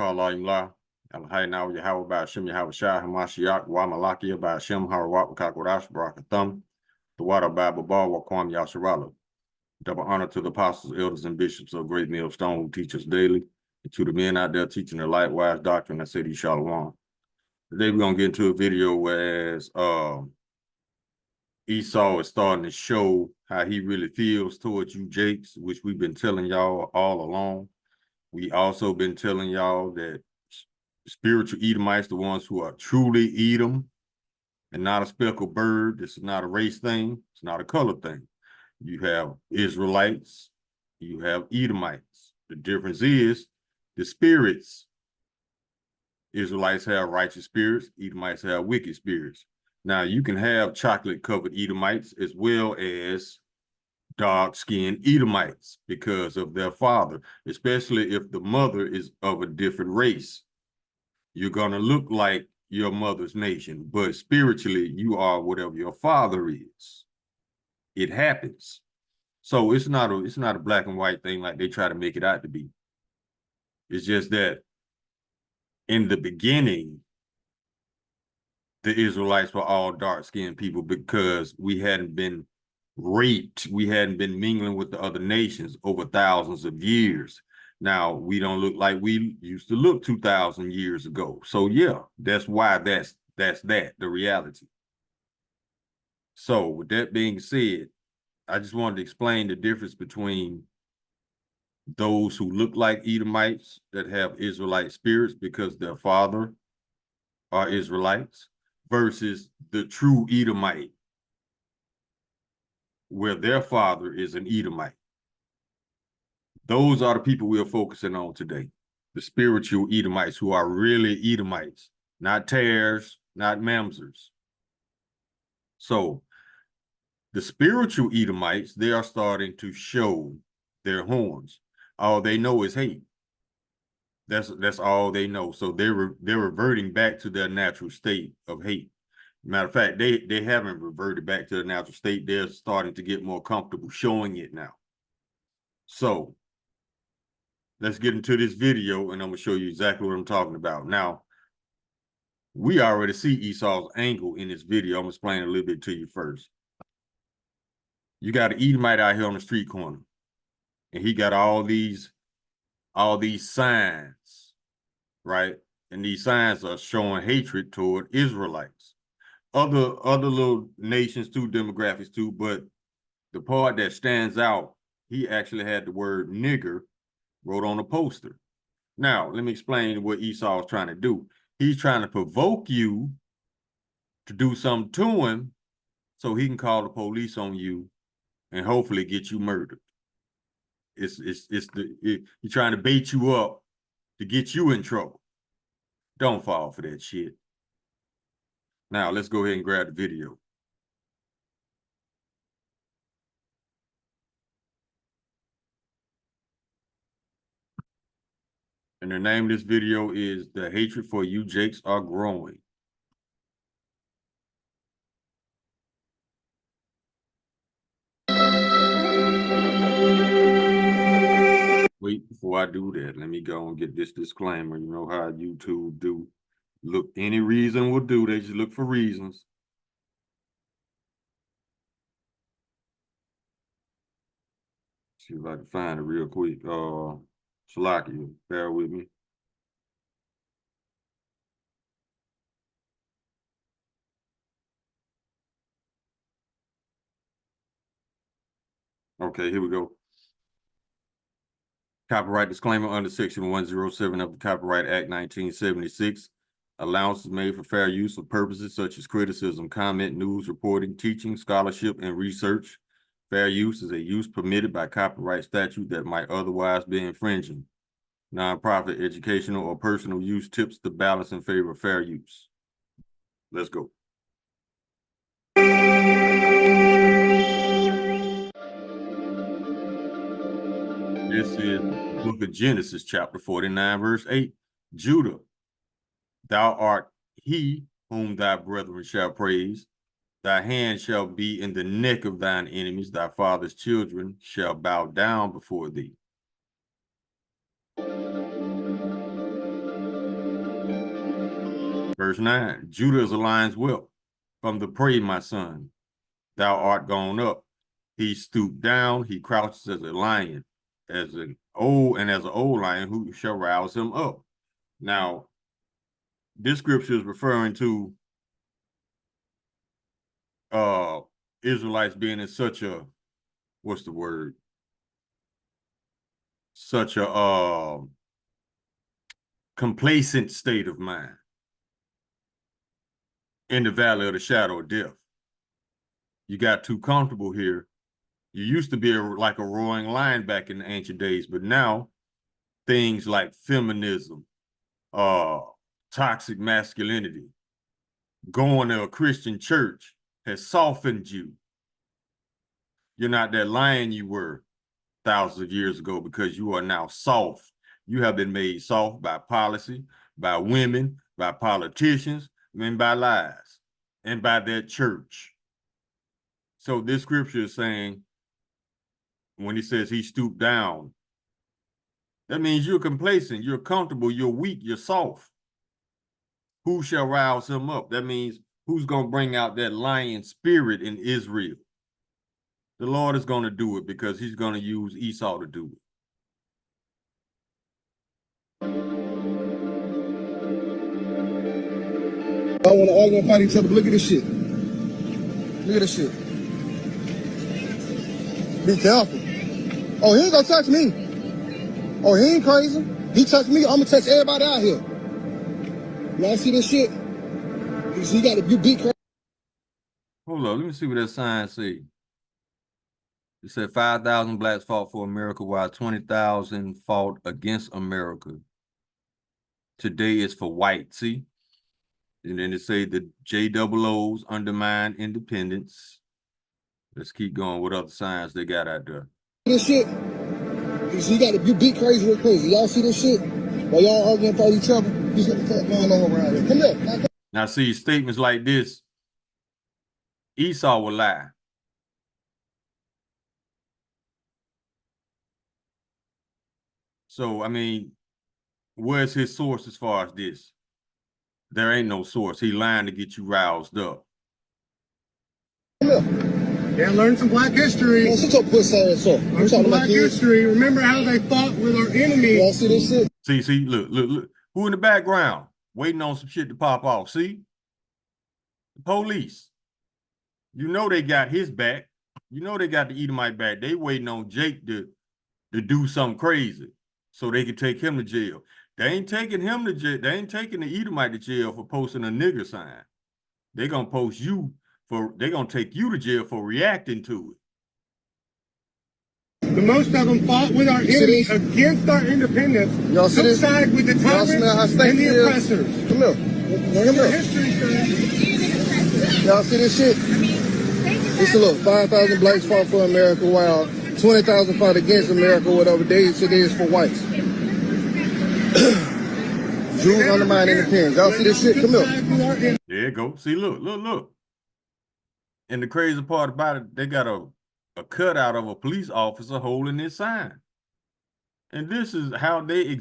Kalayimla, Alhaina Yahweh Shem Yahweh Shah Hamashiach, Wamalakia by Shem Harawat Kakodash Barakathum, the water Bible Bar Wakwam Yasharala. Double honor to the apostles, elders, and bishops of Great Millstone who teach us daily, and to the men out there teaching the light-wise doctrine that City Shalom. Today we're gonna get into a video whereas Esau is starting to show how he really feels towards you Jakes, which we've been telling y'all all along. We also been telling y'all that spiritual Edomites, the ones who are truly Edom and not a speckled bird. This is not a race thing. It's not a color thing. You have Israelites, you have Edomites. The difference is the spirits. Israelites have righteous spirits, Edomites have wicked spirits. Now, you can have chocolate-covered Edomites as well as dark-skinned Edomites because of their father, especially if the mother is of a different race. You're going to look like your mother's nation, but spiritually, you are whatever your father is. It happens. So it's not a black and white thing like they try to make it out to be. It's just that in the beginning, the Israelites were all dark-skinned people because we hadn't been raped. We hadn't been mingling with the other nations over thousands of years. Now, we don't look like we used to look 2,000 years ago. So, yeah, that's why that's the reality. So, with that being said, I just wanted to explain the difference between those who look like Edomites that have Israelite spirits because their father are Israelites versus the true Edomite where their father is an Edomite. Those are the people we are focusing on today. The spiritual Edomites who are really Edomites, not tares, not mamzers. So the spiritual Edomites, they are starting to show their horns. All they know is hate. That's all they know. So they're reverting back to their natural state of hate. Matter of fact, they haven't reverted back to the natural state. They're starting to get more comfortable showing it now. So let's get into this video and I'm gonna show you exactly what I'm talking about. Now, we already see Esau's angle in this video. I'm gonna explain a little bit to you first. You got an Edomite out here on the street corner, and he got all these signs, right? And these signs are showing hatred toward Israelites. Other little nations too, demographics too, but the part that stands out, he actually had the word nigger wrote on a poster. Now, let me explain what Esau is trying to do. He's trying to provoke you to do something to him so he can call the police on you and hopefully get you murdered. He's trying to bait you up to get you in trouble. Don't fall for that shit. Now, let's go ahead and grab the video. And the name of this video is The Hatred for You Jakes Are Growing. Wait, before I do that, let me go and get this disclaimer. You know how YouTube do. Look, any reason will do. They just look for reasons. See if I can find it real quick. Shalakia, bear with me. Okay, here we go. Copyright disclaimer under Section 107 of the Copyright Act 1976. Allowance is made for fair use of purposes such as criticism, comment, news, reporting, teaching, scholarship, and research. Fair use is a use permitted by copyright statute that might otherwise be infringing. Nonprofit, educational, or personal use tips the balance in favor of fair use. Let's go. This is the book of Genesis, chapter 49, verse 8. Judah, thou art he whom thy brethren shall praise. Thy hand shall be in the neck of thine enemies. Thy father's children shall bow down before thee. Verse 9, Judah is a lion's whelp. From the prey, my son, thou art gone up. He stooped down, he crouches as a lion, as an old lion, who shall rouse him up. Now, this scripture is referring to Israelites being in such a, what's the word? Such a complacent state of mind in the valley of the shadow of death. You got too comfortable here. You used to be like a roaring lion back in the ancient days, but now things like feminism, toxic masculinity, going to a Christian church has softened you. You're not that lion you were thousands of years ago, because you are now soft. You have been made soft by policy, by women, by politicians, and by lies, and by their church. So this scripture is saying, when he says he stooped down, that means you're complacent, you're comfortable, you're weak, you're soft. Who shall rouse him up? That means who's going to bring out that lion spirit in Israel? The Lord is going to do it, because he's going to use Esau to do it. I want to argue and fight each other. Look at this shit. Look at this shit. Be careful. Oh, he ain't gonna touch me. Oh, he ain't crazy. He touch me, I'm gonna touch everybody out here. Y'all see this shit? He got to be crazy. Hold on, let me see what that sign say. It said 5,000 blacks fought for America, while 20,000 fought against America. Today is for white, see? And then it say the JOOs undermine independence. Let's keep going. What other signs they got out there? This shit. He got to be crazy real crazy. Y'all see this shit? While y'all arguing for each other, he's got the fuck going on around here. Come here. Now see, statements like this, Esau will lie. So, I mean, where's his source as far as this? There ain't no source. He lying to get you roused up. Yeah, learn some black history. Man, shut your pussy ass up. Learn some black history. Remember how they fought with our enemy. Y'all see this shit? See, look. Who in the background? Waiting on some shit to pop off. See? The police. You know they got his back. You know they got the Edomite back. They waiting on Jake to do something crazy so they can take him to jail. They ain't taking him to jail. They ain't taking the Edomite to jail for posting a nigger sign. They're going to post you they're going to take you to jail for reacting to it. The most of them fought with our enemy against our independence. Y'all see this? Side with the tyrants and the oppressors. Come here. Come here. History, y'all see this shit? This look, 5,000 blacks fought for America, while 20,000 fought against America, whatever they said is for whites. Jews undermine independence. Y'all see this shit? Come here. There you go. See, look. And the crazy part about it, they got a cutout of a police officer holding this sign. And this is how they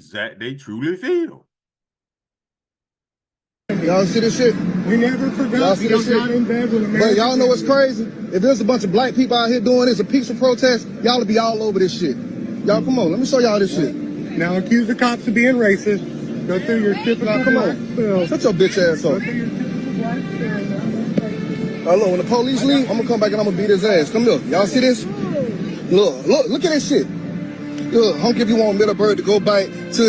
truly feel. Y'all see this shit? We never forgot. Y'all see this shit? Not in bed with America. But y'all know what's crazy? If there's a bunch of black people out here doing this, a peaceful protest, y'all would be all over this shit. Y'all, come on, let me show y'all this shit. Now accuse the cops of being racist. Go through your typical come on. Shut your bitch ass up. Go through your typical black look, when the police leave, I'm gonna come back and I'm gonna beat his ass. Come here. Y'all see this? Look at this shit. Look, I don't give you one middle bird to go back to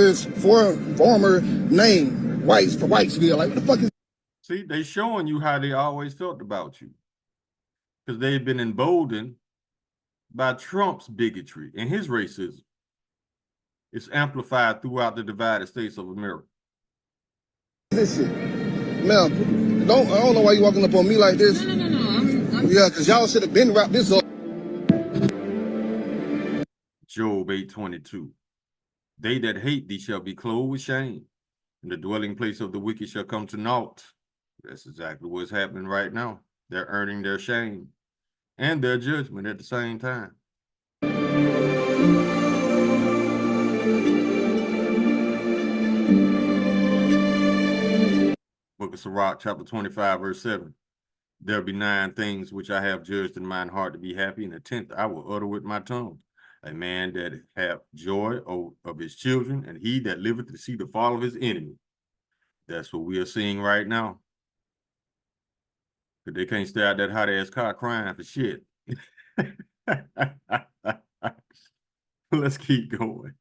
his former name, Whitesville. Like, what the fuck is? See, they showing you how they always felt about you, because they've been emboldened by Trump's bigotry and his racism. It's amplified throughout the divided states of America. This shit, man. I don't know why you walking up on me like this. No. Yeah, because y'all should have been wrapped this up. Job 8:22. They that hate thee shall be clothed with shame, and the dwelling place of the wicked shall come to naught. That's exactly what's happening right now. They're earning their shame and their judgment at the same time. of Sirach, chapter 25, verse 7. There be 9 things which I have judged in mine heart to be happy, and the 10th I will utter with my tongue. A man that hath joy of his children, and he that liveth to see the fall of his enemy. That's what we are seeing right now. Because they can't stay out that hot ass car crying for shit. Let's keep going.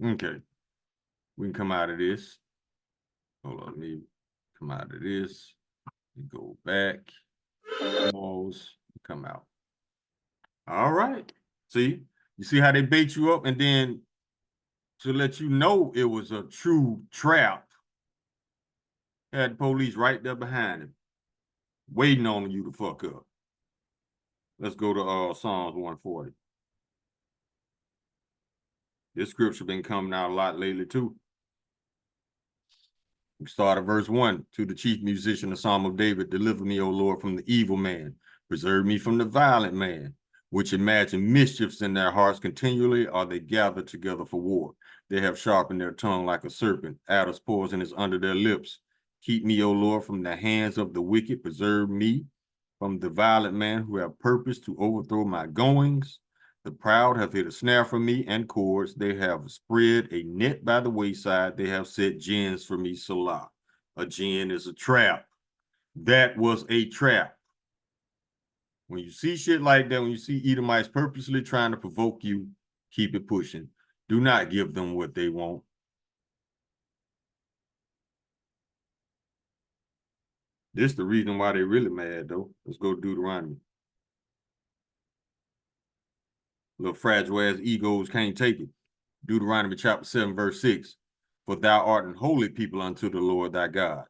Okay. We can come out of this. Hold on, let me come out of this. Go back. Pause. Come out. All right. See? You see how they bait you up, and then to let you know it was a true trap, had the police right there behind him, waiting on you to fuck up. Let's go to Psalms 140. This scripture been coming out a lot lately too. We start at verse 1. To the chief musician, the Psalm of David, deliver me, O Lord, from the evil man. Preserve me from the violent man, which imagine mischiefs in their hearts continually, are they gathered together for war. They have sharpened their tongue like a serpent. Adder's poison is under their lips. Keep me, O Lord, from the hands of the wicked. Preserve me from the violent man who have purposed to overthrow my goings. The proud have hid a snare for me and cords. They have spread a net by the wayside. They have set gins for me, Salah. A gin is a trap. That was a trap. When you see shit like that, when you see Edomites purposely trying to provoke you, keep it pushing. Do not give them what they want. This is the reason why they're really mad, though. Let's go to Deuteronomy. Little fragile ass egos can't take it. Deuteronomy chapter 7, verse 6. For thou art an holy people unto the Lord thy God.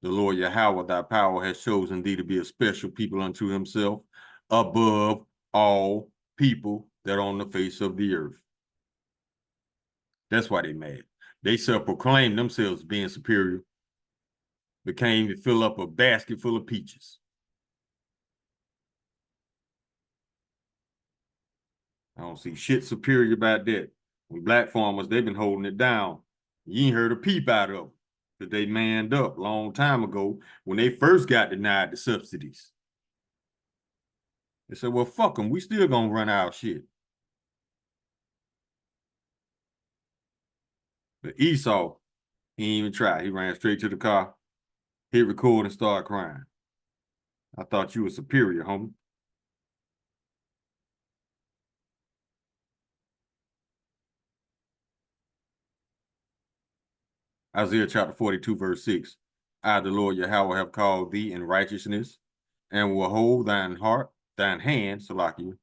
The Lord Yahweh thy power has chosen thee to be a special people unto himself, above all people that are on the face of the earth. That's why they mad. They self-proclaim themselves being superior, but can't even fill up a basket full of peaches. I don't see shit superior about that. When black farmers, they've been holding it down. You ain't heard a peep out of them, because they manned up a long time ago when they first got denied the subsidies. They said, well, fuck them. We still gonna run our shit. But Esau, he didn't even try. He ran straight to the car, hit record, and started crying. I thought you were superior, homie. Isaiah chapter 42, verse 6. I, the Lord Yahweh, have called thee in righteousness, and will hold thine hand, Salakia,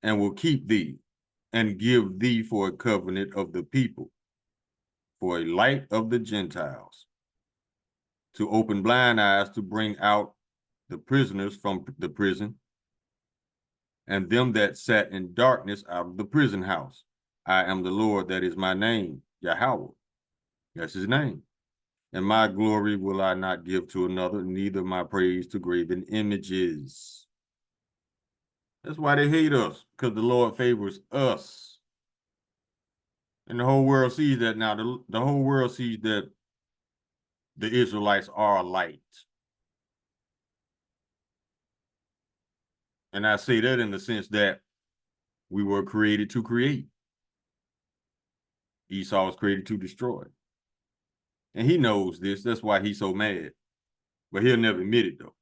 and will keep thee, and give thee for a covenant of the people, for a light of the Gentiles, to open blind eyes, to bring out the prisoners from the prison, and them that sat in darkness out of the prison house. I am the Lord, that is my name, Yahweh. That's his name. And my glory will I not give to another, neither my praise to graven images. That's why they hate us, because the Lord favors us. And the whole world sees that now. The whole world sees that the Israelites are a light. And I say that in the sense that we were created to create. Esau was created to destroy. And he knows this. That's why he's so mad. But he'll never admit it, though,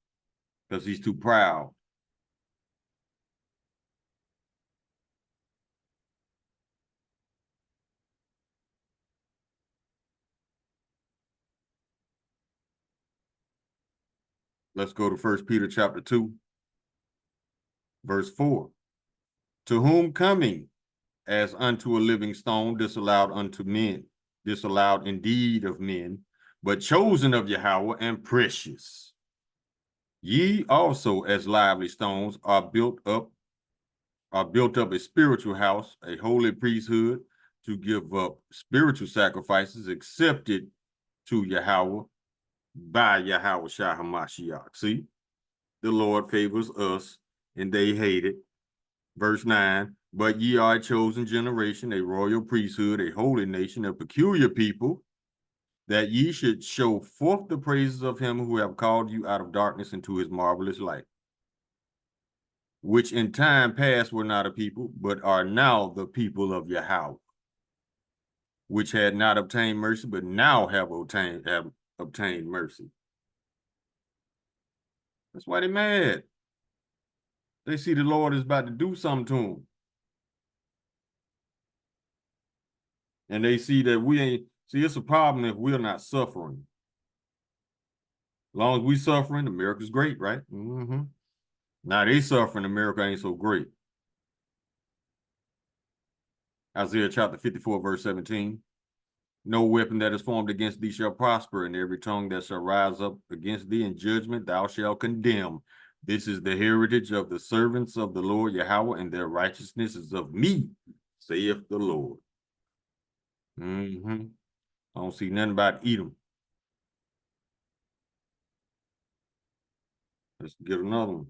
because he's too proud. Let's go to 1 Peter chapter 2, verse 4. To whom coming as unto a living stone, disallowed unto men, disallowed indeed of men, but chosen of Yahweh and precious. Ye also, as lively stones, are built up a spiritual house, a holy priesthood, to give up spiritual sacrifices accepted to Yahweh by Yahweh Shah HaMashiach. See, the Lord favors us, and they hate it. Verse 9, but ye are a chosen generation, a royal priesthood, a holy nation, a peculiar people, that ye should show forth the praises of him who have called you out of darkness into his marvelous light, which in time past were not a people, but are now the people of Yahweh, which had not obtained mercy, but now have obtained mercy. That's why they're mad. They see the Lord is about to do something to them. And they see that we ain't, see, it's a problem if we're not suffering. As long as we suffering, America's great, right? Mm-hmm. Now they suffering, America ain't so great. Isaiah chapter 54, verse 17. No weapon that is formed against thee shall prosper, and every tongue that shall rise up against thee in judgment thou shalt condemn. This is the heritage of the servants of the Lord Yahweh, and their righteousness is of me, saith the Lord. Mm-hmm. I don't see nothing about Edom. Let's get another one.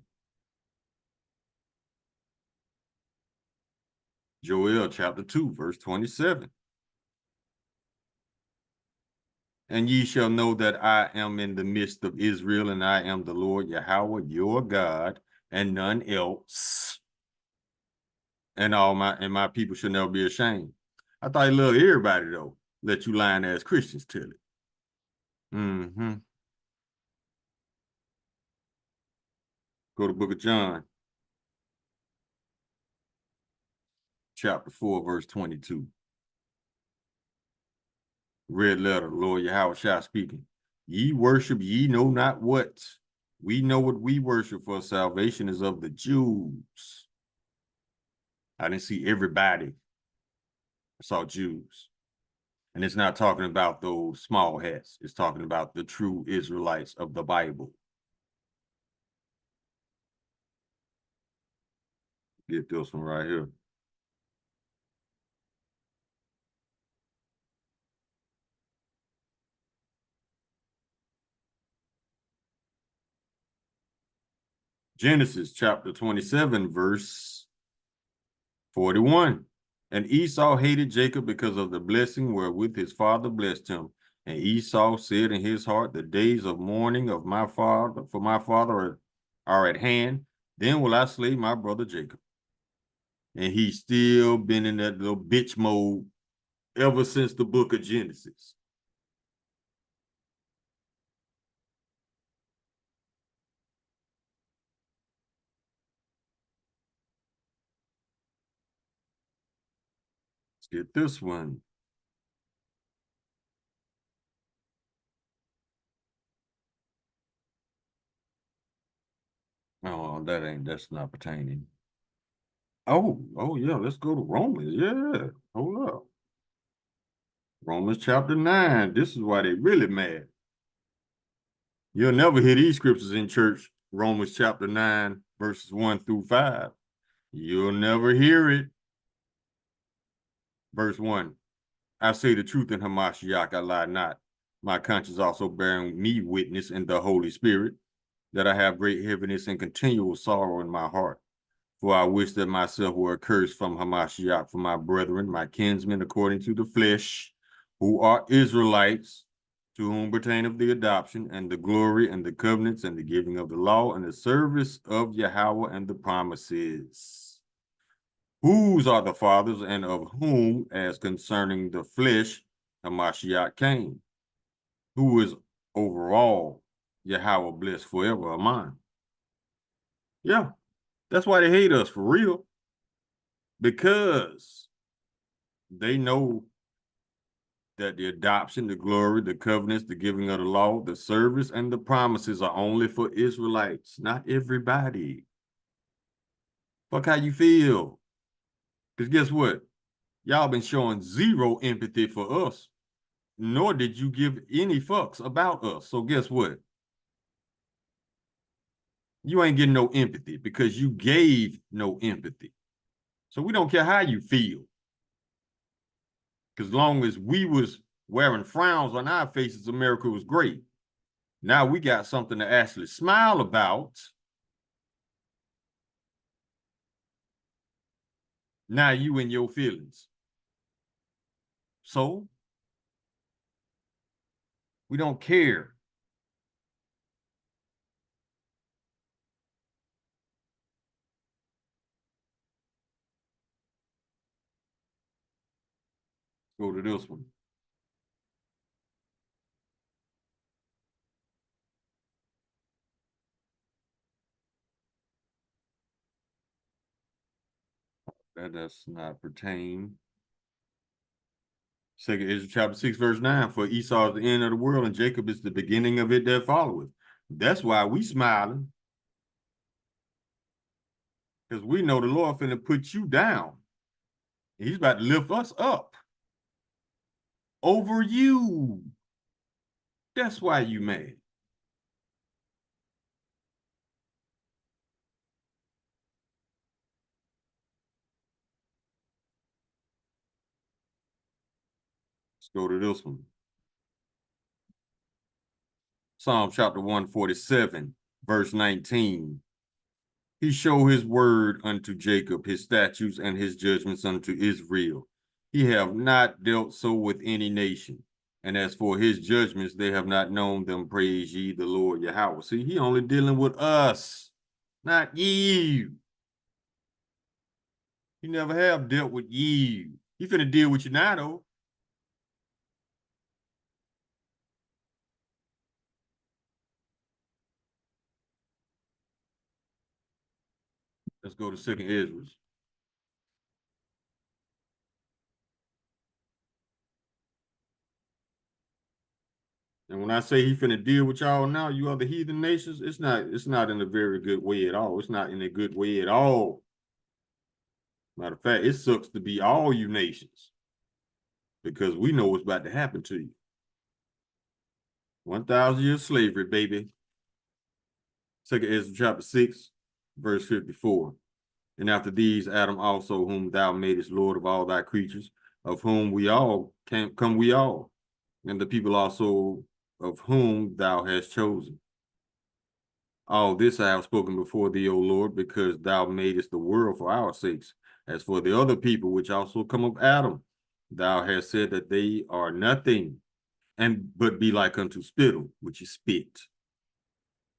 Joel chapter 2, verse 27. And ye shall know that I am in the midst of Israel, and I am the Lord Yahweh, your God, and none else. And my people shall never be ashamed. I thought he loved everybody though. Let you lying ass Christians tell it. Mm-hmm. Go to the book of John, chapter 4, verse 22. Red letter, Lord Yahweh Shah speaking. Ye worship, ye know not what. We know what we worship, for salvation is of the Jews. I didn't see everybody. I saw Jews. And it's not talking about those small hats. It's talking about the true Israelites of the Bible. Get this one right here. Genesis chapter 27, verse 41. And Esau hated Jacob because of the blessing wherewith his father blessed him. And Esau said in his heart, the days of mourning of my father for my father are at hand. Then will I slay my brother Jacob. And he's still been in that little bitch mode ever since the book of Genesis. Let's get this one. Oh, that's not pertaining. Oh yeah, let's go to Romans. Yeah, hold up. Romans chapter 9. This is why they really mad. You'll never hear these scriptures in church. Romans chapter 9, verses 1 through 5. You'll never hear it. Verse 1. I say the truth in Hamashiach, I lie not. My conscience also bearing me witness in the Holy Spirit, that I have great heaviness and continual sorrow in my heart. For I wish that myself were accursed from Hamashiach for my brethren, my kinsmen according to the flesh, who are Israelites, to whom pertaineth the adoption and the glory and the covenants and the giving of the law and the service of Yahweh and the promises. Whose are the fathers, and of whom, as concerning the flesh, Hamashiach came, who is over all, Yahweh blessed forever. Amen. Yeah, that's why they hate us for real. Because they know that the adoption, the glory, the covenants, the giving of the law, the service, and the promises are only for Israelites, not everybody. Fuck how you feel. Because guess what? Y'all been showing zero empathy for us, nor did you give any fucks about us. So guess what? You ain't getting no empathy because you gave no empathy. So we don't care how you feel. Because as long as we was wearing frowns on our faces, America was great. Now we got something to actually smile about. Now you in your feelings. So we don't care. Go to this one. That does not pertain. Second Ezra chapter 6, verse 9. For Esau is the end of the world, and Jacob is the beginning of it that followeth. That's why we smiling. Because we know the Lord finna put you down. He's about to lift us up over you. That's why you mad. Let's go to this one. Psalm chapter 147, verse 19. He showed his word unto Jacob, his statutes and his judgments unto Israel. He have not dealt so with any nation. And as for his judgments, they have not known them. Praise ye the Lord Yahweh. See, he only dealing with us, not you. He never have dealt with you. He finna deal with you now, though. Let's go to Second Ezra. And when I say he finna deal with y'all now, you other heathen nations, it's not in a very good way at all. It's not in a good way at all. Matter of fact, it sucks to be all you nations because we know what's about to happen to you. 1,000 years slavery, baby. Second Ezra chapter 6, verse 54. And after these, Adam also, whom thou madest Lord of all thy creatures, of whom we all come we all, and the people also of whom thou hast chosen. All this I have spoken before thee, O Lord, because thou madest the world for our sakes. As for the other people which also come of Adam, thou hast said that they are nothing, and but be like unto spittle, which is spit,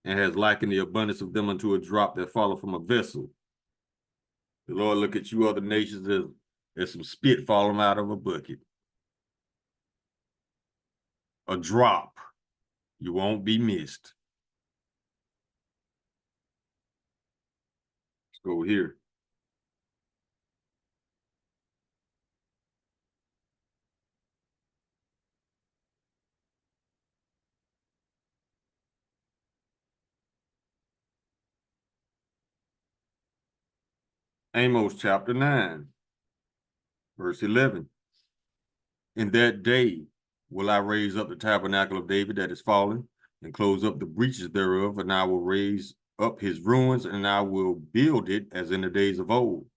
and has likened the abundance of them unto a drop that falleth from a vessel. The Lord look at you other nations as some spit falling out of a bucket. A drop. You won't be missed. Let's go here. Amos chapter 9, verse 11. In that day will I raise up the tabernacle of David that is fallen, and close up the breaches thereof, and I will raise up his ruins, and I will build it as in the days of old,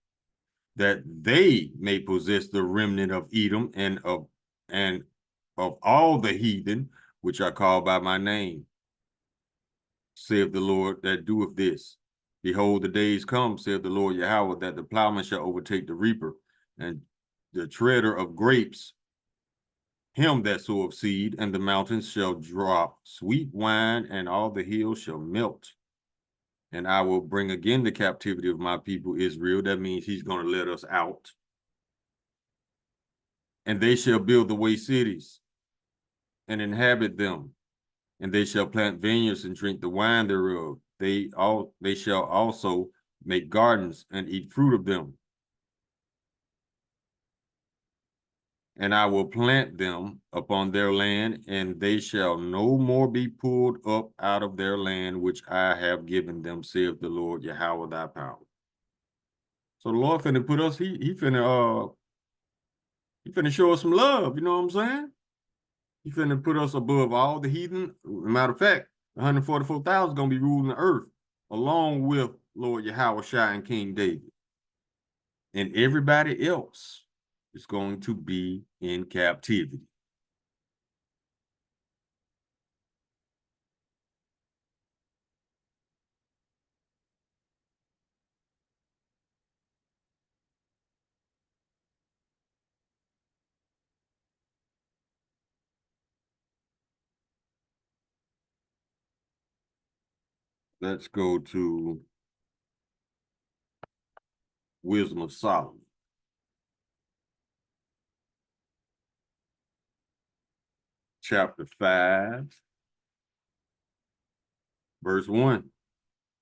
that they may possess the remnant of Edom and of all the heathen which are called by my name, saith the Lord that doeth this. Behold, the days come, saith the Lord Yahweh, that the plowman shall overtake the reaper, and the treader of grapes him that soweth seed, and the mountains shall drop sweet wine, and all the hills shall melt. And I will bring again the captivity of my people Israel. That means he's going to let us out. And they shall build the waste cities and inhabit them, and they shall plant vineyards and drink the wine thereof. They shall also make gardens and eat fruit of them. And I will plant them upon their land, and they shall no more be pulled up out of their land, which I have given them, saith the Lord Yahweh thy power. So the Lord finna put us, he finna show us some love, you know what I'm saying? He finna put us above all the heathen. Matter of fact, 144,000 gonna be ruling the earth, along with Lord Yahweh Shai and King David. And everybody else is going to be in captivity. Let's go to Wisdom of Solomon. Chapter 5, verse 1.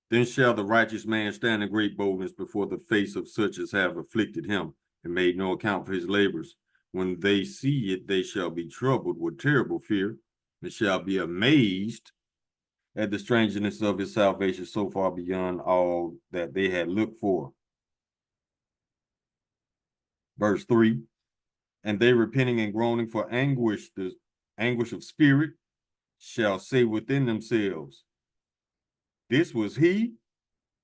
Then shall the righteous man stand in great boldness before the face of such as have afflicted him and made no account for his labors. When they see it, they shall be troubled with terrible fear, and shall be amazed at the strangeness of his salvation so far beyond all that they had looked for. Verse 3. And they repenting and groaning for anguish, the anguish of spirit, shall say within themselves, this was he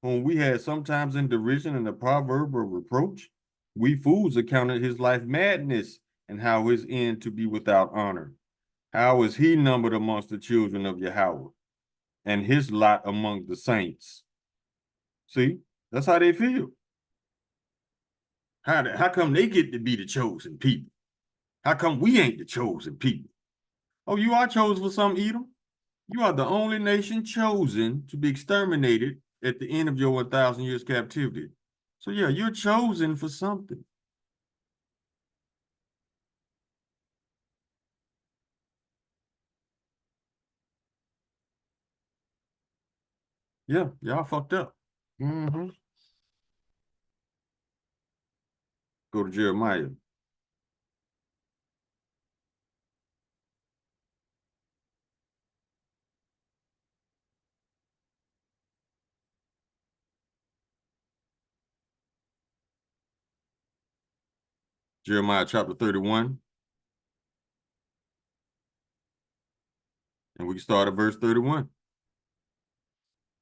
whom we had sometimes in derision and a proverb of reproach. We fools accounted his life madness, and how his end to be without honor. How is he numbered amongst the children of Yahweh, and his lot among the saints? See, that's how they feel. How come they get to be the chosen people? How come we ain't the chosen people? Oh, you are chosen for some, Edom. You are the only nation chosen to be exterminated at the end of your 1,000 years captivity. So yeah, you're chosen for something. Yeah, y'all fucked up. Mm-hmm. Go to Jeremiah. Jeremiah chapter 31. And we can start at verse 31.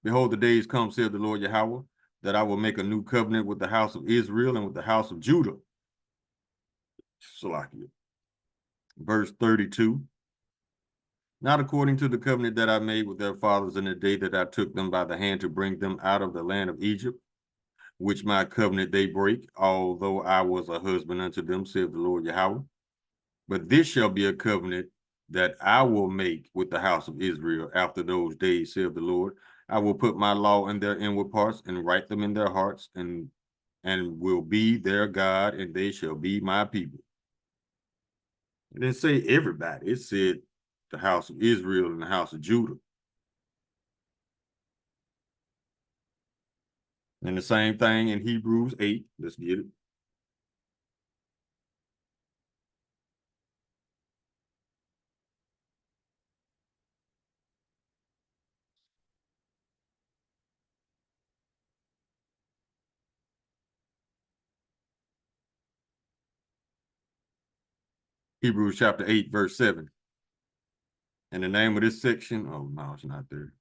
Behold, the days come, saith the Lord Yahweh, that I will make a new covenant with the house of Israel and with the house of Judah. Salakia. Verse 32. Not according to the covenant that I made with their fathers in the day that I took them by the hand to bring them out of the land of Egypt, which my covenant they break, although I was a husband unto them, saith the Lord Yahweh. But this shall be a covenant that I will make with the house of Israel after those days, saith the Lord. I will put my law in their inward parts and write them in their hearts, and will be their God, and they shall be my people. It didn't say everybody. It said the house of Israel and the house of Judah. And the same thing in Hebrews 8. Let's get it. Hebrews chapter 8, verse 7. And the name of this section, oh no, it's not there.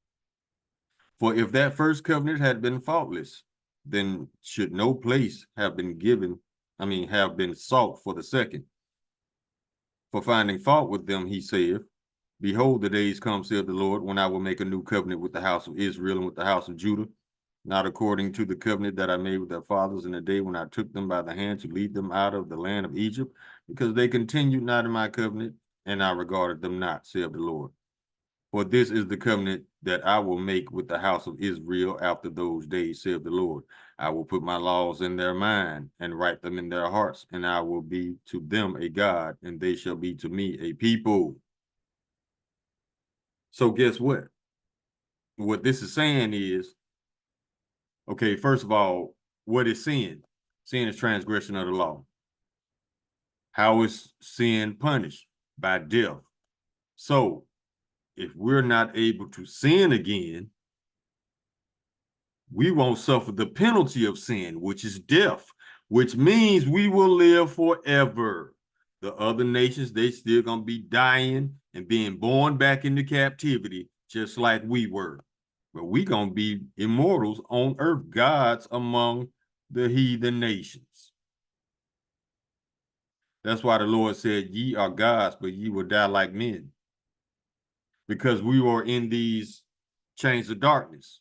For if that first covenant had been faultless, then should no place have been have been sought for the second. For finding fault with them, he saith, behold, the days come, saith the Lord, when I will make a new covenant with the house of Israel and with the house of Judah, not according to the covenant that I made with their fathers in the day when I took them by the hand to lead them out of the land of Egypt, because they continued not in my covenant, and I regarded them not, saith the Lord. For this is the covenant that I will make with the house of Israel after those days, saith the Lord. I will put my laws in their mind and write them in their hearts, and I will be to them a God, and they shall be to me a people. So guess what? What this is saying is, okay, first of all, what is sin? Sin is transgression of the law. How is sin punished? By death. So if we're not able to sin again, we won't suffer the penalty of sin, which is death, which means we will live forever. The other nations, they still gonna be dying and being born back into captivity, just like we were. But we gonna be immortals on earth, gods among the heathen nations. That's why the Lord said, ye are gods, but ye will die like men. Because we were in these chains of darkness,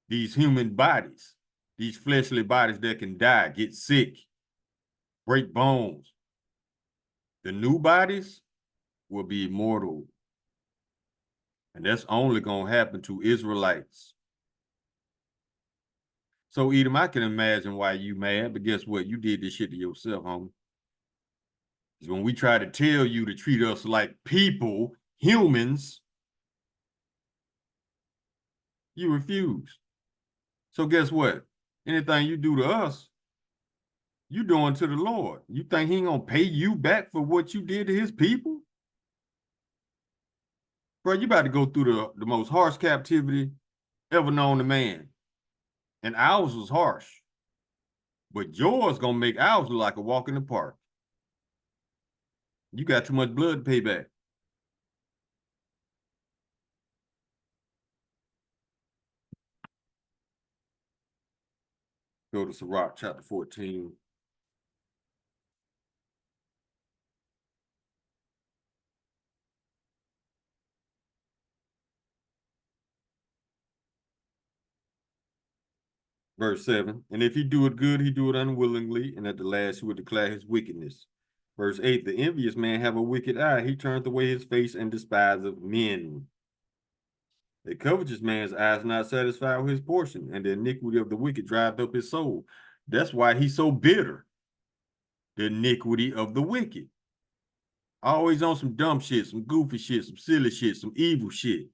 these human bodies, these fleshly bodies that can die, get sick, break bones. The new bodies will be immortal. And that's only going to happen to Israelites. So, Edom, I can imagine why you mad, but guess what? You did this shit to yourself, homie. Because when we try to tell you to treat us like people, humans, you refuse. So guess what? Anything you do to us, you doing to the Lord. You think he ain't gonna pay you back for what you did to his people? Bro, you about to go through the most harsh captivity ever known to man. And ours was harsh. But yours gonna make ours look like a walk in the park. You got too much blood to pay back. Go to Sirach chapter 14. Verse 7. And if he do it good, he do it unwillingly, and at the last he will declare his wickedness. Verse 8. The envious man have a wicked eye. He turneth away his face and despiseth men. The covetous man's eye is not satisfied with his portion, and the iniquity of the wicked drieth up his soul. That's why he's so bitter. The iniquity of the wicked. Always on some dumb shit, some goofy shit, some silly shit, some evil shit.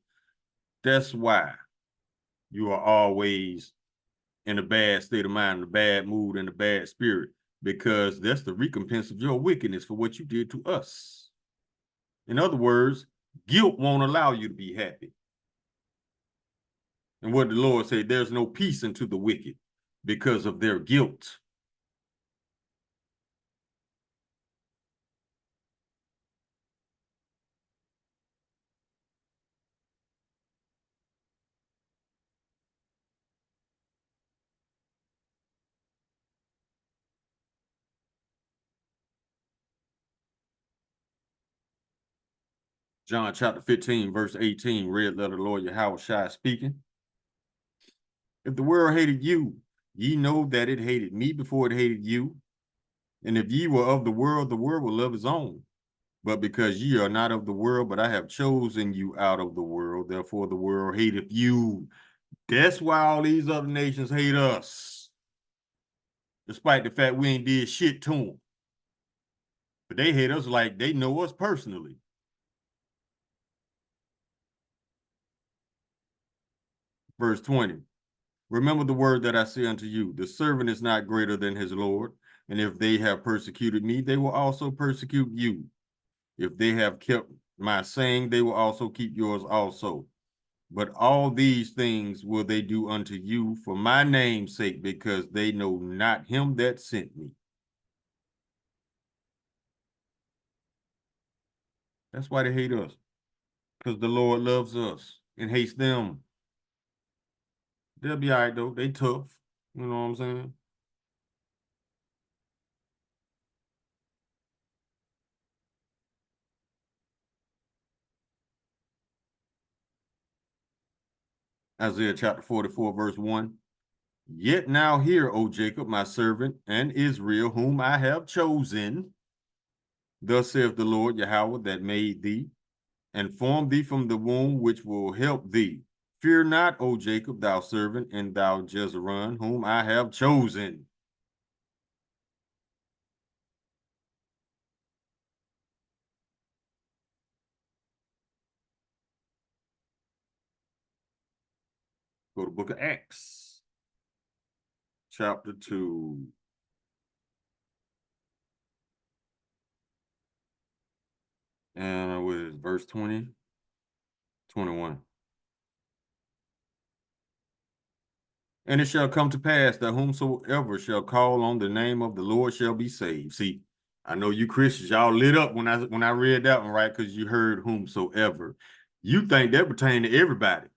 That's why you are always in a bad state of mind, in a bad mood, in a bad spirit, because that's the recompense of your wickedness for what you did to us. In other words, guilt won't allow you to be happy. And what the Lord said, there's no peace unto the wicked because of their guilt. John chapter 15, verse 18, red letter Lord Yahweh speaking. If the world hated you, ye know that it hated me before it hated you. And if ye were of the world will love his own. But because ye are not of the world, but I have chosen you out of the world, therefore the world hateth you. That's why all these other nations hate us. Despite the fact we ain't did shit to them. But they hate us like they know us personally. Verse 20. Remember the word that I say unto you, the servant is not greater than his Lord. And if they have persecuted me, they will also persecute you. If they have kept my saying, they will also keep yours also. But all these things will they do unto you for my name's sake, because they know not him that sent me. That's why they hate us, because the Lord loves us and hates them. They'll be all right, though. They tough. You know what I'm saying? Isaiah chapter 44, verse 1. Yet now hear, O Jacob, my servant, and Israel, whom I have chosen. Thus saith the Lord Yahweh that made thee, and formed thee from the womb, which will help thee. Fear not, O Jacob, thou servant, and thou Jezreel, whom I have chosen. Go to the book of Acts, chapter 2. And with verse 20, 21. And it shall come to pass that whomsoever shall call on the name of the Lord shall be saved. See, I know you Christians, y'all lit up when I read that one, right? Because you heard whomsoever. You think that pertained to everybody.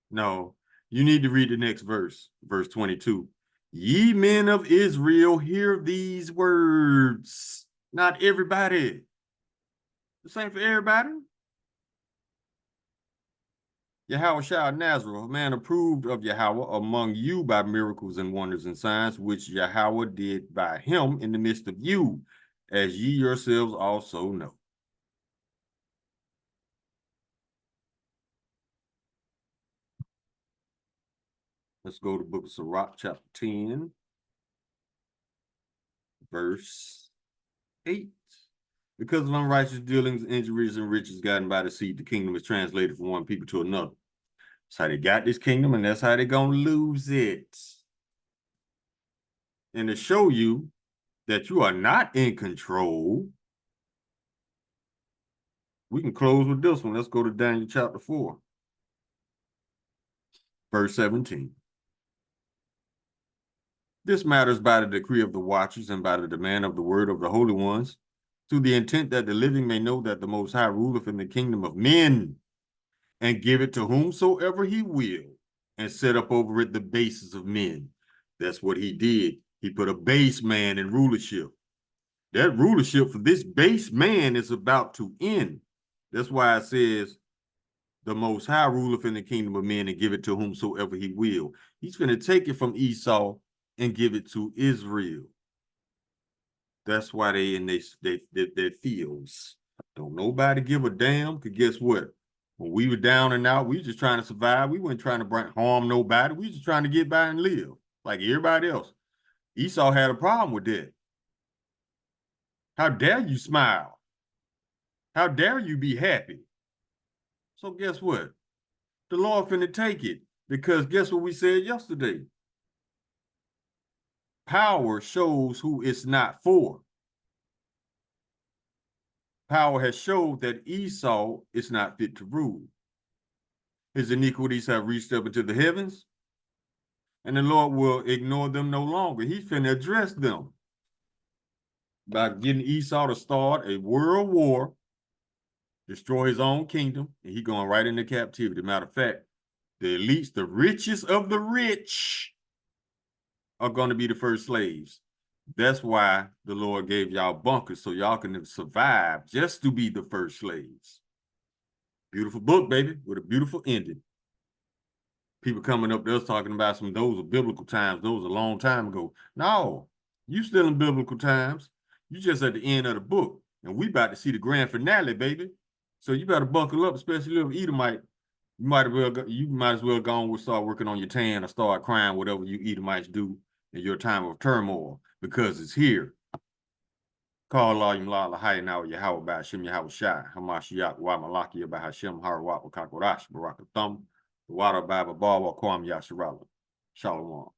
No, you need to read the next verse, verse 22. Ye men of Israel, hear these words. Not everybody. The same for everybody. Yahweh Shah Nazareth, a man approved of Yahweh among you by miracles and wonders and signs, which Yahweh did by him in the midst of you, as ye yourselves also know. Let's go to the book of Sirach, chapter 10, verse 8. Because of unrighteous dealings, injuries, and riches gotten by deceit, the kingdom is translated from one people to another. That's how they got this kingdom, and that's how they're going to lose it. And to show you that you are not in control, we can close with this one. Let's go to Daniel chapter 4, verse 17. This matters by the decree of the watchers and by the demand of the word of the holy ones, to the intent that the living may know that the Most High ruleth in the kingdom of men, and give it to whomsoever he will, and set up over it the bases of men. That's what he did. He put a base man in rulership. That rulership for this base man is about to end. That's why it says, the Most High ruleth in the kingdom of men and give it to whomsoever he will. He's going to take it from Esau and give it to Israel. That's why they in their fields. Don't nobody give a damn, because guess what? When we were down and out, we were just trying to survive. We weren't trying to harm nobody. We were just trying to get by and live like everybody else. Esau had a problem with that. How dare you smile? How dare you be happy? So guess what? The Lord finna take it, because guess what we said yesterday? Power shows who it's not for. Power has showed that Esau is not fit to rule. His iniquities have reached up into the heavens, and the Lord will ignore them no longer. He's finna address them by getting Esau to start a world war, destroy his own kingdom, and he going right into captivity. Matter of fact, the elites, the richest of the rich, are going to be the first slaves. That's why the Lord gave y'all bunkers, so y'all can survive just to be the first slaves. Beautiful book, baby, with a beautiful ending. People coming up to us talking about those are biblical times, those a long time ago. No, you still in biblical times. You just at the end of the book, and we about to see the grand finale, baby. So you better buckle up, especially little Edomite. You might as well go on and start working on your tan or start crying, whatever you Edomites do in your time of turmoil, because it's here. Call Allah Yumla Lahai now Yahweh by Hashem Yahweh Shai, Hamashiach, Wa Malaki by Hashem Harawat Wakakorash, Baraka Thumb, the water by Babawa Kwam Yasharala. Shalom.